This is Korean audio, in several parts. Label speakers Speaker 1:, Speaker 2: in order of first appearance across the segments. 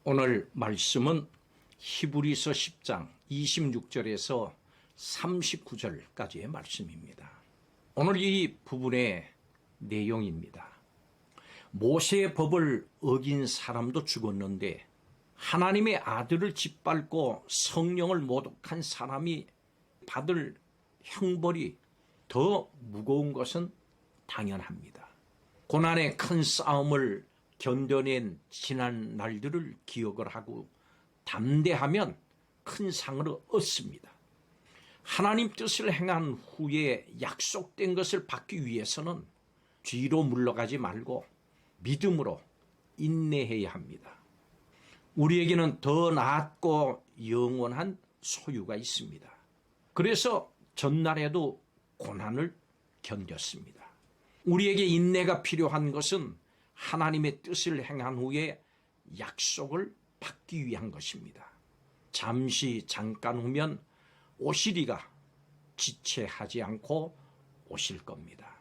Speaker 1: 오늘 말씀은 히브리서 10장 26절에서 39절까지의 말씀입니다. 오늘 이 부분의 내용입니다. 모세의 법을 어긴 사람도 죽었는데 하나님의 아들을 짓밟고 성령을 모독한 사람이 받을 형벌이 더 무거운 것은 당연합니다. 고난의 큰 싸움을 견뎌낸 지난 날들을 기억을 하고 담대하면 큰 상을 얻습니다. 하나님 뜻을 행한 후에 약속된 것을 받기 위해서는 뒤로 물러가지 말고 믿음으로 인내해야 합니다. 우리에게는 더 낫고 영원한 소유가 있습니다. 그래서 전날에도 고난을 견뎠습니다. 우리에게 인내가 필요한 것은 하나님의 뜻을 행한 후에 약속을 받기 위한 것입니다. 잠깐 후면 오시리가 지체하지 않고 오실 겁니다.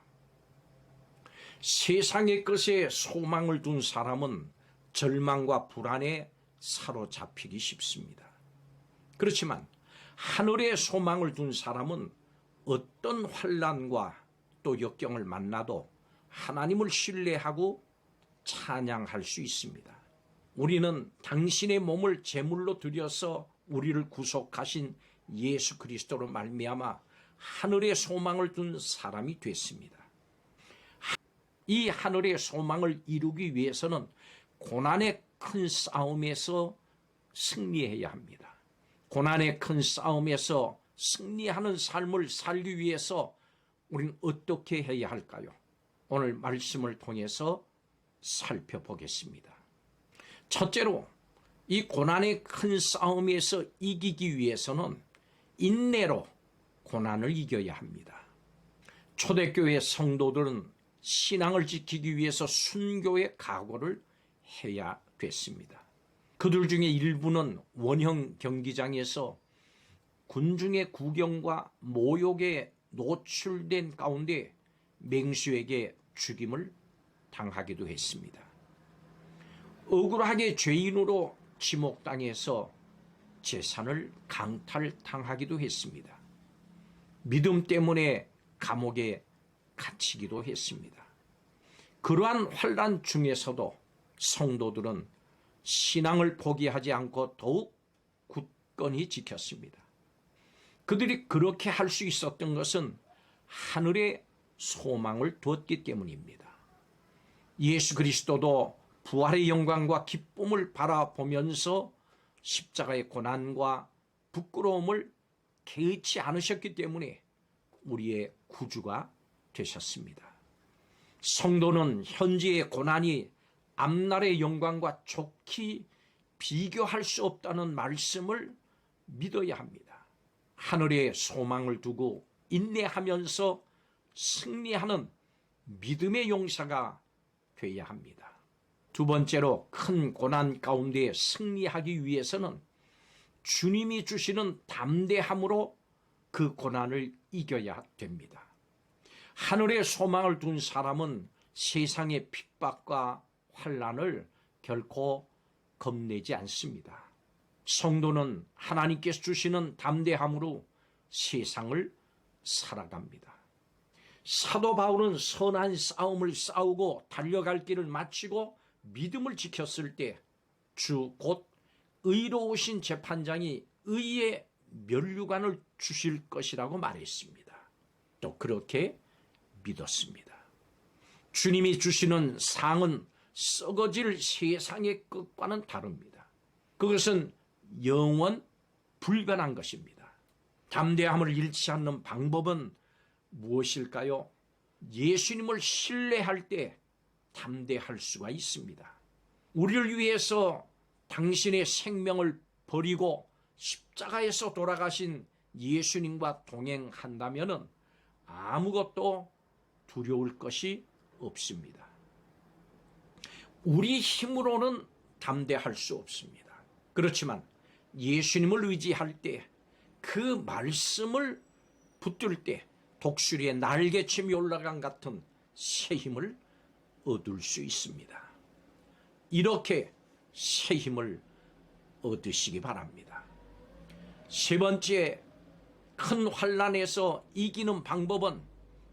Speaker 1: 세상의 것에 소망을 둔 사람은 절망과 불안에 사로잡히기 쉽습니다. 그렇지만 하늘에 소망을 둔 사람은 어떤 환난과 또 역경을 만나도 하나님을 신뢰하고 찬양할 수 있습니다. 우리는 당신의 몸을 제물로 드려서 우리를 구속하신 예수 그리스도로 말미암아 하늘의 소망을 둔 사람이 됐습니다. 이 하늘의 소망을 이루기 위해서는 고난의 큰 싸움에서 승리해야 합니다. 고난의 큰 싸움에서 승리하는 삶을 살기 위해서 우리는 어떻게 해야 할까요? 오늘 말씀을 통해서 살펴보겠습니다. 첫째로 이 고난의 큰 싸움에서 이기기 위해서는 인내로 고난을 이겨야 합니다. 초대교회 성도들은 신앙을 지키기 위해서 순교의 각오를 해야 됐습니다. 그들 중에 일부는 원형 경기장에서 군중의 구경과 모욕에 노출된 가운데 맹수에게 죽임을 당하기도 했습니다. 억울하게 죄인으로 지목당해서 재산을 강탈당하기도 했습니다. 믿음 때문에 감옥에 갇히기도 했습니다. 그러한 환난 중에서도 성도들은 신앙을 포기하지 않고 더욱 굳건히 지켰습니다. 그들이 그렇게 할 수 있었던 것은 하늘에 소망을 두었기 때문입니다. 예수 그리스도도 부활의 영광과 기쁨을 바라보면서 십자가의 고난과 부끄러움을 개의치 않으셨기 때문에 우리의 구주가 되셨습니다. 성도는 현재의 고난이 앞날의 영광과 좋게 비교할 수 없다는 말씀을 믿어야 합니다. 하늘에 소망을 두고 인내하면서 승리하는 믿음의 용사가 되어야 합니다. 두 번째로 큰 고난 가운데 승리하기 위해서는 주님이 주시는 담대함으로 그 고난을 이겨야 됩니다. 하늘에 소망을 둔 사람은 세상의 핍박과 환난을 결코 겁내지 않습니다. 성도는 하나님께서 주시는 담대함으로 세상을 살아갑니다. 사도 바울은 선한 싸움을 싸우고 달려갈 길을 마치고 믿음을 지켰을 때 주 곧 의로우신 재판장이 의의 면류관을 주실 것이라고 말했습니다. 또 그렇게 믿었습니다. 주님이 주시는 상은 썩어질 세상의 것과는 다릅니다. 그것은 영원 불변한 것입니다. 담대함을 잃지 않는 방법은 무엇일까요? 예수님을 신뢰할 때 담대할 수가 있습니다. 우리를 위해서 당신의 생명을 버리고 십자가에서 돌아가신 예수님과 동행한다면 아무것도 두려울 것이 없습니다. 우리 힘으로는 담대할 수 없습니다. 그렇지만 예수님을 의지할 때 그 말씀을 붙들 때 독수리의 날개침이 올라간 같은 새 힘을 얻을 수 있습니다. 이렇게 새 힘을 얻으시기 바랍니다. 세 번째, 큰 환난에서 이기는 방법은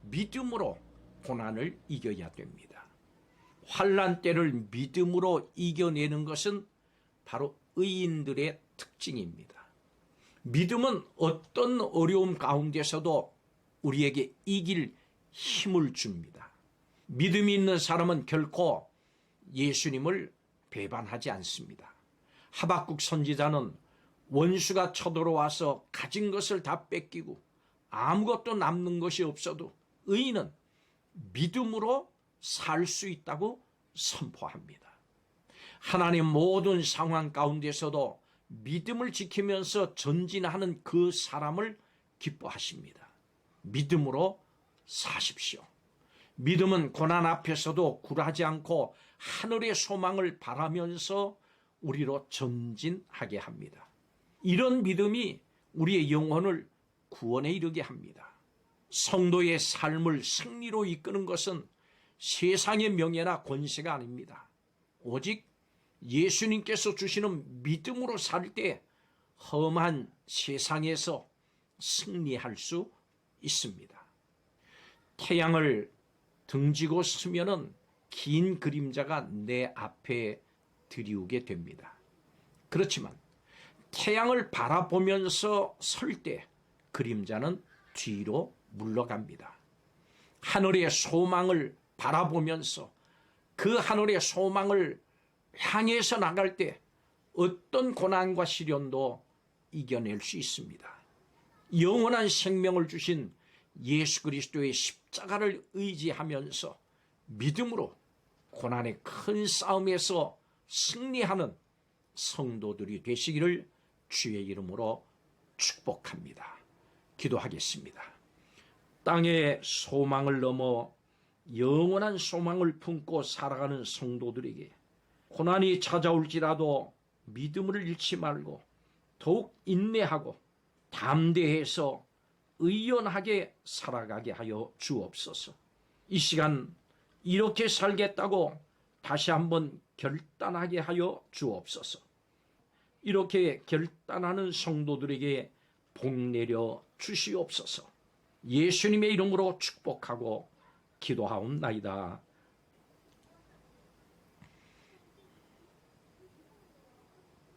Speaker 1: 믿음으로 고난을 이겨야 됩니다. 환난 때를 믿음으로 이겨내는 것은 바로 의인들의 특징입니다. 믿음은 어떤 어려움 가운데서도 우리에게 이길 힘을 줍니다. 믿음이 있는 사람은 결코 예수님을 배반하지 않습니다. 하박국 선지자는 원수가 쳐들어와서 가진 것을 다 뺏기고 아무것도 남는 것이 없어도 의인은 믿음으로 살 수 있다고 선포합니다. 하나님 모든 상황 가운데서도 믿음을 지키면서 전진하는 그 사람을 기뻐하십니다. 믿음으로 사십시오. 믿음은 고난 앞에서도 굴하지 않고 하늘의 소망을 바라면서 우리로 전진하게 합니다. 이런 믿음이 우리의 영혼을 구원에 이르게 합니다. 성도의 삶을 승리로 이끄는 것은 세상의 명예나 권세가 아닙니다. 오직 예수님께서 주시는 믿음으로 살 때 험한 세상에서 승리할 수 있습니다. 태양을 등지고 서면은 긴 그림자가 내 앞에 들이우게 됩니다. 그렇지만 태양을 바라보면서 설 때 그림자는 뒤로 물러갑니다. 하늘의 소망을 바라보면서 그 하늘의 소망을 향해서 나갈 때 어떤 고난과 시련도 이겨낼 수 있습니다. 영원한 생명을 주신 예수 그리스도의 십자가를 의지하면서 믿음으로 고난의 큰 싸움에서 승리하는 성도들이 되시기를 주의 이름으로 축복합니다. 기도하겠습니다. 땅의 소망을 넘어 영원한 소망을 품고 살아가는 성도들에게 고난이 찾아올지라도 믿음을 잃지 말고 더욱 인내하고 담대해서 의연하게 살아가게 하여 주옵소서. 이 시간 이렇게 살겠다고 다시 한번 결단하게 하여 주옵소서. 이렇게 결단하는 성도들에게 복 내려 주시옵소서. 예수님의 이름으로 축복하고 기도하옵나이다.